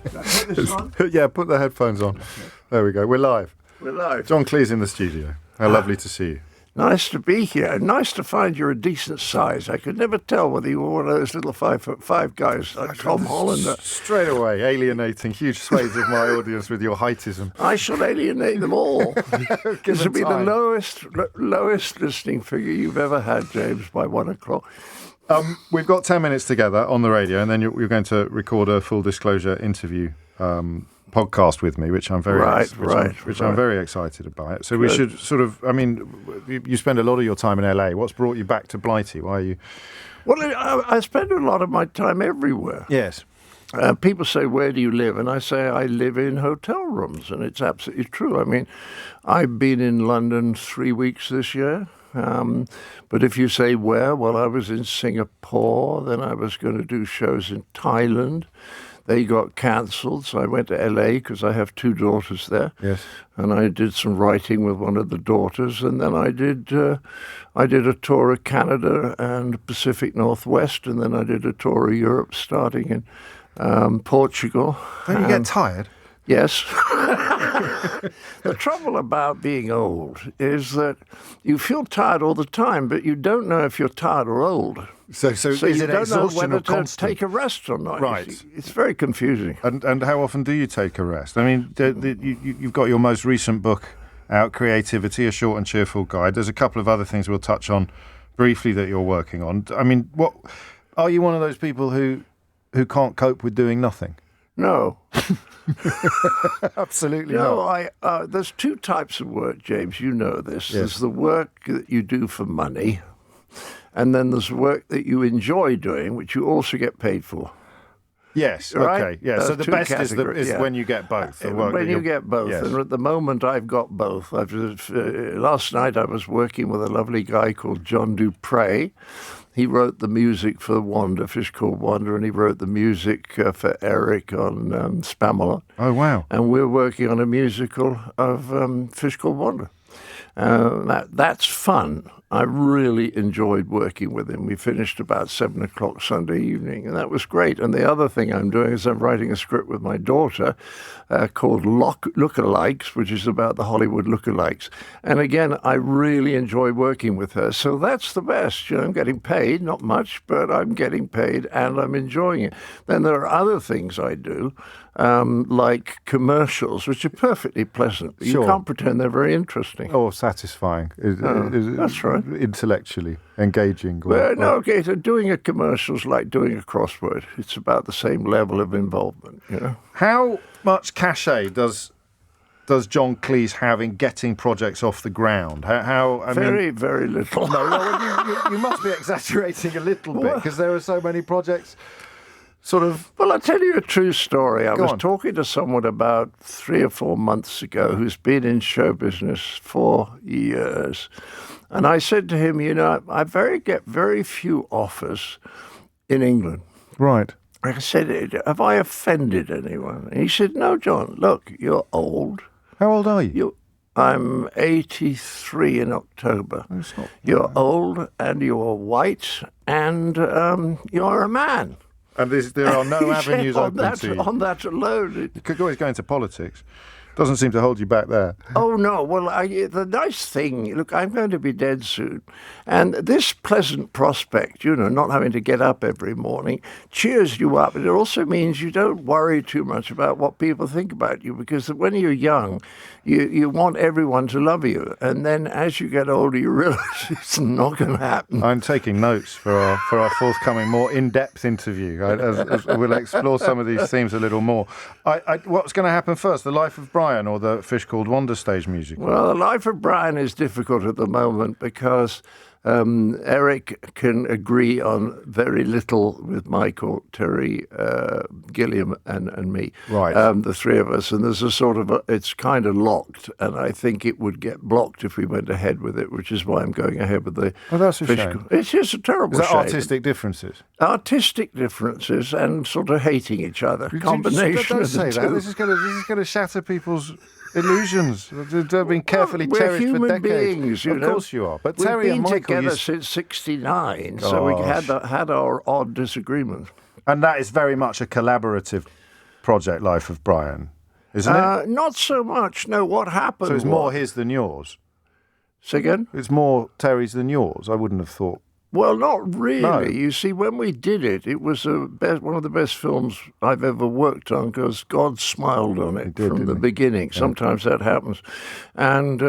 Can I put this on? Yeah, put the headphones on. There we go. We're live. We're live. John Cleese in the studio. How lovely to see you. Nice to be here. Nice to find you're a decent size. I could never tell whether you were one of those little 5'5" guys like Tom Hollander. Straight away, alienating huge swathes of my audience with your heightism. I shall alienate them all. This will be the lowest listening figure you've ever had, James, by 1 o'clock. We've got 10 minutes together on the radio, and then you're going to record a full disclosure interview podcast with me, which I'm very I'm very excited about. So we should sort of, I mean, you spend a lot of your time in LA. What's brought you back to Blighty? Why are you? Well, I spend a lot of my time everywhere. Yes. People say, where do you live? And I say, I live in hotel rooms, and it's absolutely true. I mean, I've been in London 3 weeks this year. But if you say where, well, I was in Singapore, then I was going to do shows in Thailand. They got cancelled, so I went to LA because I have 2 daughters there. Yes. And I did some writing with one of the daughters, and then I did a tour of Canada and Pacific Northwest, and then I did a tour of Europe, starting in Portugal. Don't you get tired? Yes. The trouble about being old is that you feel tired all the time, but you don't know if you're tired or old. So is you it don't know exhaustion whether or constant? to take a rest or not. Right. It's very confusing. And how often do you take a rest? I mean, you've got your most recent book out, Creativity, A Short and Cheerful Guide. There's a couple of other things we'll touch on briefly that you're working on. I mean, what are you one of those people who can't cope with doing nothing? No. Absolutely no, not. There's 2 types of work, James. You know this. Yes. There's the work that you do for money, and then there's work that you enjoy doing, which you also get paid for. Yes, right? okay. Yeah, Those so the 2 best is categories, when you get both. The work when that you get both. Yes. And at the moment, I've got both. Last night, I was working with a lovely guy called John Dupre. He wrote the music for Wanda, Fish Called Wanda, and he wrote the music for Eric on Spamalot. Oh, wow. And we're working on a musical of Fish Called Wanda. That's fun. I really enjoyed working with him. We finished about 7 o'clock Sunday evening, and that was great. And the other thing I'm doing is I'm writing a script with my daughter called Lookalikes, which is about the Hollywood lookalikes. And again, I really enjoy working with her. So that's the best. You know, I'm getting paid, not much, but I'm getting paid and I'm enjoying it. Then there are other things I do, like commercials, which are perfectly pleasant. Sure. You can't pretend they're very interesting. Or satisfying. That's right. Intellectually engaging. So doing a commercial is like doing a crossword. It's about the same level of involvement, you know. How much cachet does John Cleese have in getting projects off the ground? Very little. No, you must be exaggerating a little bit, because there are so many projects. Sort of. Well, I'll tell you a true story. I was on. talking to someone about 3 or 4 months ago who's been in show business for years. And I said to him, you know, I get very few offers in England. Right. I said, have I offended anyone? And he said, no, John, look, you're old. How old are you? I'm 83 in October. You're old and you're white and you're a man. And there are no avenues open to you. On that alone. You could always go into politics. Doesn't seem to hold you back there. Oh, no. Well, the nice thing, look, I'm going to be dead soon. And this pleasant prospect, you know, not having to get up every morning, cheers you up. And it also means you don't worry too much about what people think about you, because when you're young, you want everyone to love you. And then as you get older, you realize it's not going to happen. I'm taking notes for our forthcoming, more in-depth interview. As we'll explore some of these themes a little more. What's going to happen first, the life of Brian or the Fish Called Wanda stage musical? Well, the life of Brian is difficult at the moment because Eric can agree on very little with Michael, Terry, Gilliam, and me. Right. The 3 of us, and there's it's kind of locked, and I think it would get blocked if we went ahead with it, which is why I'm going ahead with the. Oh, that's a shame. It's just a terrible shame. Is that shame. artistic differences? Artistic differences and sort of hating each other. Combination don't of the say two. that. This is going to shatter people's illusions. They've been carefully cherished for decades. Beings, of course you are. But we've Terry and been Michael together since '69, so we had our odd disagreements. And that is very much a collaborative project, Life of Brian, isn't it? Not so much. No, what happened? So it's more his than yours. Say again? It's more Terry's than yours. I wouldn't have thought. Well, not really. No. You see, when we did it, it was one of the best films I've ever worked on because God smiled on it from the beginning. Yeah. Sometimes that happens. And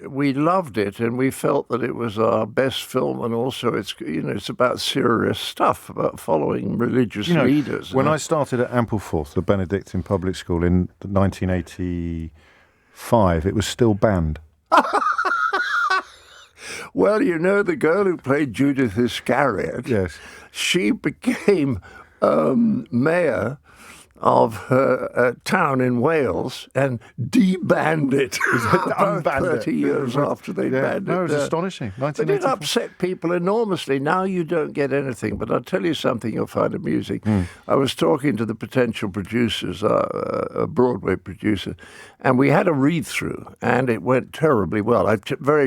we loved it, and we felt that it was our best film, and also it's about serious stuff, about following religious leaders. When I started at Ampleforth, the Benedictine public school, in 1985, it was still banned. Well, the girl who played Judith Iscariot, yes, she became mayor of her town in Wales and debanned it about 30 years after they banned it. No, it was astonishing. But it upset people enormously. Now you don't get anything, but I'll tell you something you'll find amusing. I was talking to the potential producers, a Broadway producer, and we had a read-through, and it went terribly well. I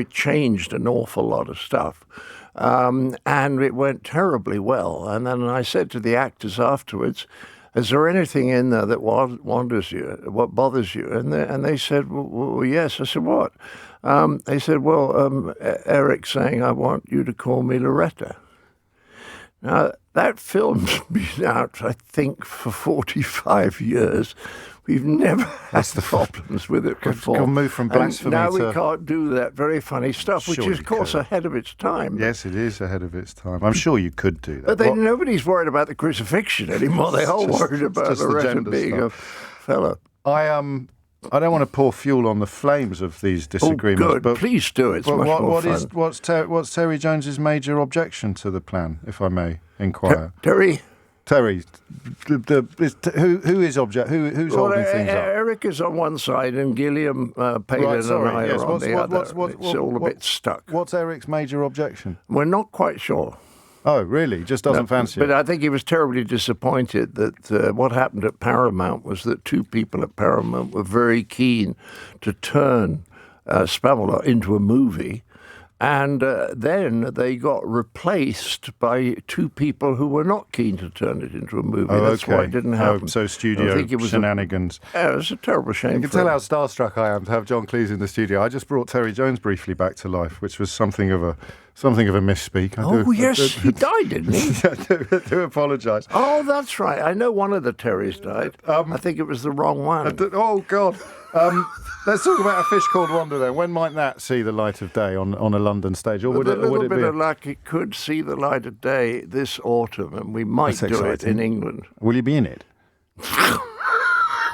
changed an awful lot of stuff. And it went terribly well. And then I said to the actors afterwards, is there anything in there that bothers you? And they said, well, yes. I said, what? They said, well, Eric's saying, I want you to call me Loretta. Now, that film's been out, I think, for 45 years. We've never had problems with it before. We'll move from blasphemy now we can't do that very funny stuff, which is, of course, ahead of its time. Yes, it is ahead of its time. I'm sure you could do that. But nobody's worried about the crucifixion anymore. They're all worried about Loretta being a fella. I don't want to pour fuel on the flames of these disagreements. Oh, good. But please do. It's much more fun. What's Terry Jones's major objection to the plan, if I may inquire? Terry, who's holding things up? Eric is on one side, and Gilliam Palin and I are on the other. It's all a bit stuck. What's Eric's major objection? We're not quite sure. Oh, really? Just doesn't fancy it? But I think he was terribly disappointed that what happened at Paramount was that two people at Paramount were very keen to turn Spamalot into a movie. And then they got replaced by two people who were not keen to turn it into a movie. That's why it didn't happen. So studio shenanigans. It was a terrible shame. You can tell how starstruck I am to have John Cleese in the studio. I just brought Terry Jones briefly back to life, which was something of a misspeak. He died, didn't he? I do apologise. Oh, that's right. I know one of the Terrys died. I think it was the wrong one. Oh, God. Let's talk about A Fish Called Wanda then. When might that see the light of day on a London stage? Or would With a little bit be of luck, it could see the light of day this autumn, and we might do it in England. Will you be in it?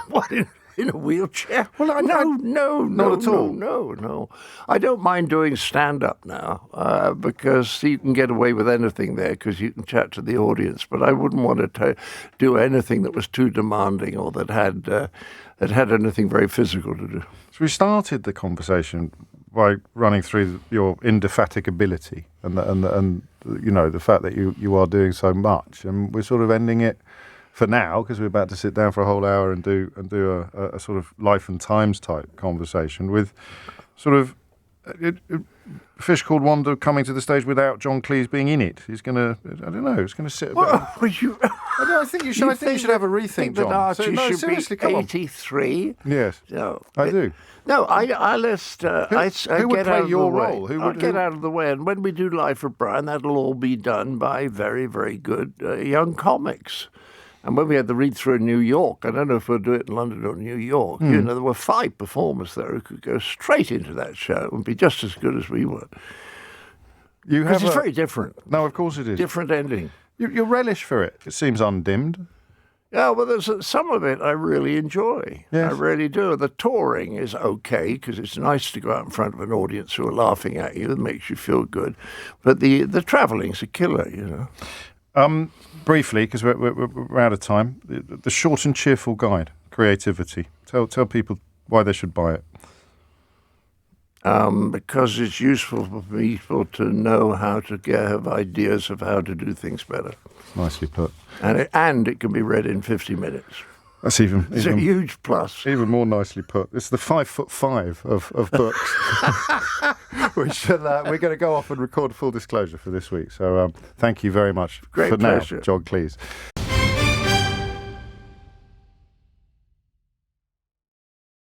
What, in a wheelchair? Well, no, not at all. No. I don't mind doing stand-up now because you can get away with anything there because you can chat to the audience. But I wouldn't want to do anything that was too demanding or that had anything very physical to do. So we started the conversation by running through your indefatigability and the fact that you are doing so much, and we're sort of ending it for now because we're about to sit down for a whole hour and do a sort of life and times type conversation with sort of A Fish Called Wanda coming to the stage without John Cleese being in it. He's going to, I don't know, he's going to sit. I think you should. I think you should have a rethink, John. Archie should be 83. Yes, no, I do. No, I list. Who would play your role? I'll get out of the way, and when we do Life of Brian, that'll all be done by very, very good young comics. And when we had the read-through in New York, I don't know if we'll do it in London or New York, there were 5 performers there who could go straight into that show and be just as good as we were. Because it's very different. No, of course it is. Different ending. Your relish for it seems undimmed. Yeah, well, there's some of it I really enjoy. Yes. I really do. The touring is okay because it's nice to go out in front of an audience who are laughing at you. It makes you feel good. But the travelling's a killer, Briefly, because we're out of time, the short and cheerful guide, creativity. Tell people why they should buy it. Because it's useful for people to know how to have ideas of how to do things better. Nicely put. And it can be read in 50 minutes. It's a huge plus. Even more nicely put. It's the 5'5" of books. We're going to go off and record a full disclosure for this week. So thank you very much Great for pleasure. now, John Cleese.